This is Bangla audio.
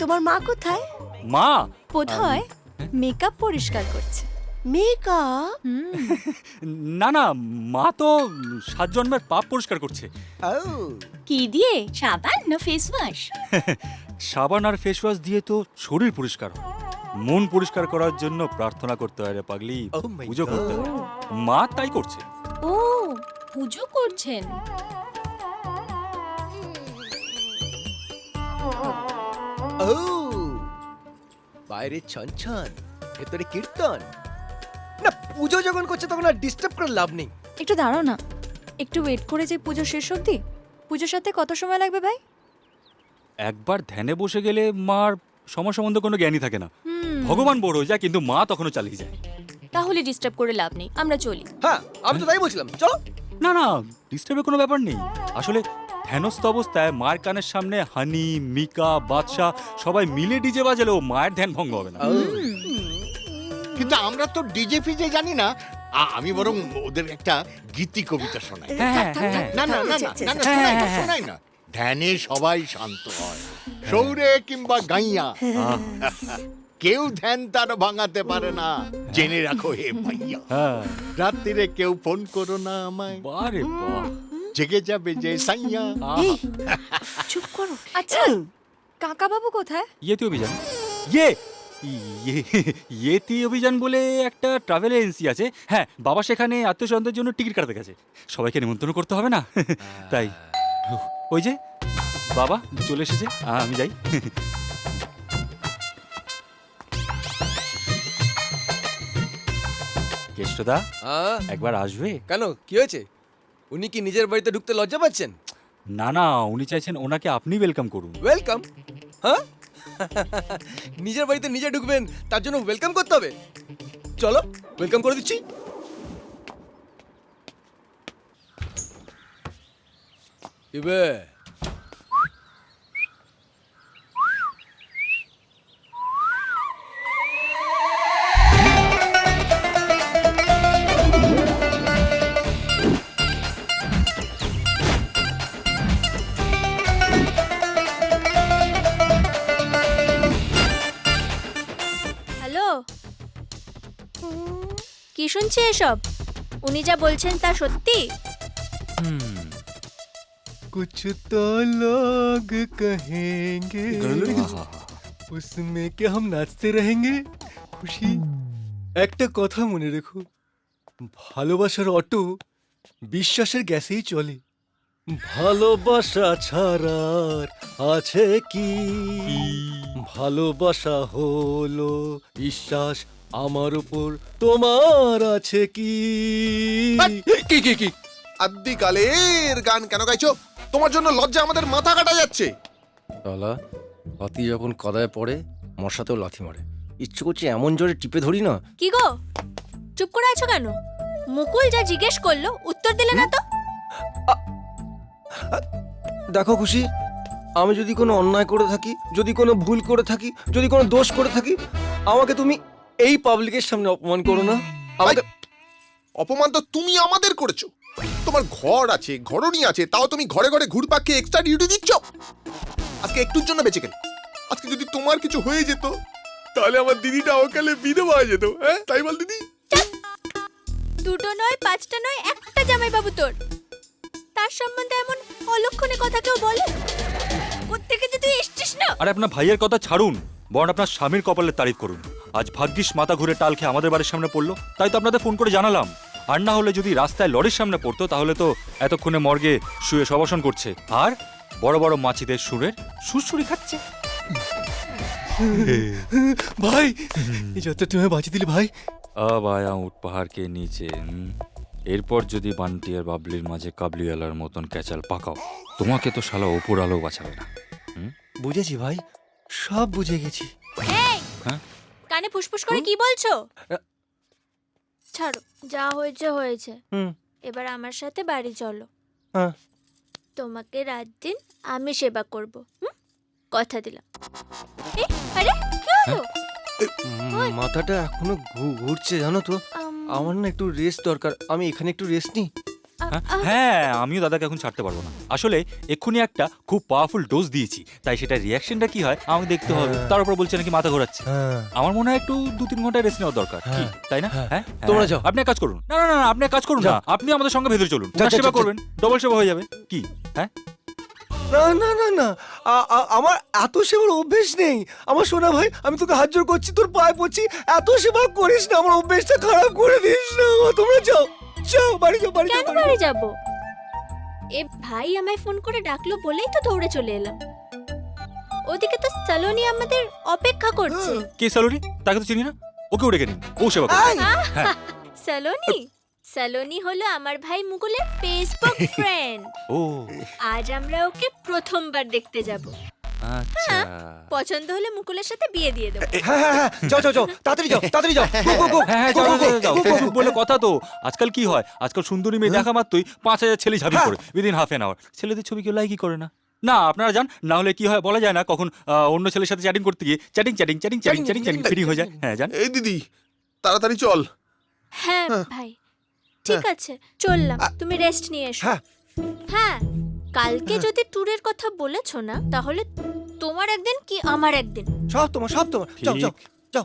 তোমার মা কোথায়? মা বোধহয় মেকআপ পরিষ্কার করছে। মেকআপ? না না, মা তো 7 জন্মের পাপ পরিষ্কার করছে। কি দিয়ে, সাবান না ফেস ওয়াশ? সাবান আর ফেস ওয়াশ দিয়ে তো শরীর পরিষ্কার হয়, মন পরিষ্কার করার জন্য প্রার্থনা করতে হয় রে পাগলি, পুজো করতে হয়। মা তাই করছে। ও, পুজো করছেন। ও বাইরে ছনছন, ভেতরে কীর্তন। না, পুজো যখন করছে তখন আর ডিস্টার্ব করে লাভ নেই। একটু দাঁড়াও না, একটু ওয়েট করে যে পুজো শেষ অবধি। পুজোর সাথে কত সময় লাগবে ভাই? একবার ধ্যানে বসে গেলে মার সময় সম্বন্ধে কোনো জ্ঞানই থাকে না। ভগবান বড় হয়ে যায়, কিন্তু মা তখনও চালিয়ে যায়। তাহলে ডিস্টার্ব করে লাভ নেই, আমরা চলি। হ্যাঁ, আমি তো তাই বলছিলাম, চলো। না না, ডিস্টার্বের কোনো ব্যাপার নেই। আসলে ধ্যানস্থ অবস্থায় মায়ের কানের সামনে হানি, মিকা, বাদশা সবাই মিলে ডিজে বাজালেও মায়ের ধ্যান ভঙ্গ হবে না। কিন্তু আমরা তো ডিজে ফিজে জানি না। আমি বরং ওদের একটা গীতি কবিতা শোনাই। হ্যাঁ, হ্যাঁ, না না না না না না, শোনাই না। ধ্যানে সবাই শান্ত হয়, সৌরে কিংবা গাইয়া। কেউ ধ্যান তার ভাঙাতে পারে না, জেনে রাখো হে ভাইয়া। হ্যাঁ। রাত্রিরে কেউ ফোন করো না আমায়, বারে বাহ, জেগে যাবে যে সাইয়া। চুপ করো। আচ্ছা, কাকা বাবু কোথায়? ইয়েতি অভিযান, ইয়েতি অভিযান বলে একটা ট্রাভেল এজেন্সি আছে। হ্যাঁ, বাবা সেখানে আত্মীয়স্বজনদের জন্য টিকিট কাটতে গেছে। সবাইকে নিমন্ত্রণ করতে হবে না, তাই। ওই যে বাবা চলে এসেছে, আমি যাই। কেষ্টদা, একবার আসবে? কেন, কি হয়েছে? উনি কি নিজের বাড়িতে ঢুকতে লজ্জা পাচ্ছেন? না না, উনি চাইছেন ওনাকে আপনি ওয়েলকাম করুন। ওয়েলকাম? হ্যাঁ, নিজের বাড়িতে নিজে ঢুকবেন, তার জন্য ওয়েলকাম করতে হবে? চলো, ওয়েলকাম করে দিচ্ছি। ইবে হ্যালো, কি শুনছি এসব? উনি যা বলছেন তা সত্যি? कुछ तो लोग कहेंगे उसमें क्या हम नाचते रहेंगे খুশি। একটা কথা মনে রেখো, ভালোবাসার অটো বিশ্বাসের গ্যাসেই চলে। ভালোবাসা ছাড়ার আছে কি? ভালোবাসা হলো বিশ্বাস, আমার উপর তোমার আছে কি? কি কি কি আদ্যিকালের গান কেন গাইছো? তোমার জন্য লজ্জা আমাদের মাথা কাটা যাচ্ছে। শালা, হাতি যখন কাদায় পড়ে মশাতেও লাথি মারে। ইচ্ছে করছে এমন জোরে টিপে ধরি না। কি গো, চুপ করে আছো কেন? মুকুল যা জিজ্ঞেস করলো উত্তর দিলে না তো? দেখো খুশি, আমি যদি কোনো অন্যায় করে থাকি, যদি কোনো ভুল করে থাকি, যদি কোনো দোষ করে থাকি, আমাকে তুমি এই পাবলিকের সামনে অপমান করো না। আমাকে অপমান তো তুমি আমাদের করেছো। তোমার ঘর আছে, ঘরণী আছে, তাও তুমি ঘরে ঘরে ঘুরপাককে এক্সট্রা ডিউটি দিচ্ছ। আজকে একটুর জন্য বেঁচে গেল। আজকে যদি তোমার কিছু হয়ে যেত, তাহলে আমার দিদিটা অকালে বিধবা হয়ে যেত। হ্যাঁ, তাই বল দিদি? দুটো নয়, পাঁচটা নয়, একটা জামাই বাবু তোর। তার সম্বন্ধে এমন অলক্ষণে কথা কেউ বলে? কোত্থেকে যে তুই এসছিস না? আরে আপনার ভাইয়ের কথা ছাড়ুন, বরং আপনার স্বামীর কপালের তারিফ করুন। আজ ভাগ্যিস মাথা ঘুরে টাল খেয়ে আমাদের বাড়ির সামনে পড়লো, তাই তো আপনাদের ফোন করে জানালাম। আর না হলে যদি রাস্তায় লরির সামনে পড়তো, তাহলে তো এতক্ষণে মর্গে শুয়ে শবাসন করছে আর বড় বড় মাছিদের সুরের সুরসুরি খাচ্ছে। ভাই, এই যাত্রা তুমি বাঁচিয়ে দিলে ভাই। अब आया ऊँट पहाड़ के नीचे। এরপর যদি বান্টি আর বাবলির মাঝে কাবলিওয়ালার মতন ক্যাচাল পাকাও, তোমাকে তো শালা ওপর আলো বাঁচাবে না। বুঝেছি ভাই, সব বুঝে গেছি। এই, হ্যাঁ? কানে ফুসফুস করে কি বলছো? ছাড়ো, যা হয়েছে হয়েছে। এবার আমার সাথে বাড়ি চলো। হ্যাঁ, তোমাকে রাত দিন আমি সেবা করব। কথা দিলাম। আরে কি হলো? মাথাটা এখনো ঘুরছে জানো তো। আমার না একটু রেস্ট দরকার, আমি এখানে একটু রেস্ট নিই। হ্যাঁ আমিও দাদাকে এখন ছাড়তে পারবো না। আসলে এক্ষুনি একটা খুব পাওয়ারফুল ডোজ দিয়েছি, তাই সেটা রিয়াকশনটা কি হয় আমাকে দেখতে হবে। তার উপর বলছে নাকি মাথা ঘোরাচ্ছে। আমার মনে হয় একটু 2-3 ঘন্টা রেস্ট নেওয়া দরকার, কি তাই না? হ্যাঁ তোমরা যাও। আপনি এক কাজ করুন। না না না না, আপনি এক কাজ করুন না, আপনি আমাদের সঙ্গে ভেতরে চলুন, যা, যা, সেবা যা, করবেন, ডবল সেবা হয়ে যাবে। কি হ্যাঁ না না না না, আমার এত সেবার অভ্যেস নেই। আমার সোনা ভাই, আমি তোকে হাত জোর করছি, তোর পায়ে পড়ছি, এত সেবা করিস না, আমার অভ্যেসটা খারাপ করে দিস না। তোমরা যাও যাও, বাড়ি যাও, বাড়ি যাও, কেন বাড়ি বাড়ি যাব? এ ভাই আমায় ফোন করে ডাকলো বলেই তো দৌড়ে চলে এলাম। ওদিকে তো সালোনি আমাদের অপেক্ষা করছে। কে স্যালোরি? তাকে তো চিনি না, ওকেও ডেকে নিন, ও সেবা করবে। হ্যাঁ। সালোনি সালোনি হলো আমার ভাই মুকুলের ফেসবুক ফ্রেন্ড। ও আজ আমরা ওকে প্রথমবার দেখতে যাব। আচ্ছা। পছন্দ হলে মুকুলের সাথে বিয়ে দিয়ে দেবো। হ্যাঁ হ্যাঁ হ্যাঁ, যাও যাও যাও, তাড়াতাড়ি যাও, তাড়াতাড়ি যাও। গো, গো, গো, হ্যাঁ হ্যাঁ, গো, যাও, গো, যাও, গো, যাও। গো, গো, ফেসবুক গো। বলে কথা তো। আজকাল কি হয়, আজকাল সুন্দরী মেয়ে দেখা মাত্রই 5,000 ছেলে ঝাঁপি করে উইদিন হাফ এন আওয়ার। ছেলেদের ছবি কেউ লাইকই করে না। না আপনারা যান, না হলে কি হয় বলা যায় না, কখন অন্য ছেলের সাথে চ্যাটিং করতে গিয়ে chatting chatting chatting chatting chatting chatting fitting হয়ে যায়। হ্যাঁ যান। এই দিদি তাড়াতাড়ি চল। হ্যাঁ ভাই, ঠিক আছে চললাম, তুমি রেস্ট নিয়ে এসো। হ্যাঁ। হ্যাঁ, কালকে যদি ট্যুরের কথা বলেছো না, তাহলে তোমার একদিন কি আমার একদিন। সব তোমার, সব তোমার, যাও যাও ঠিক। যাও।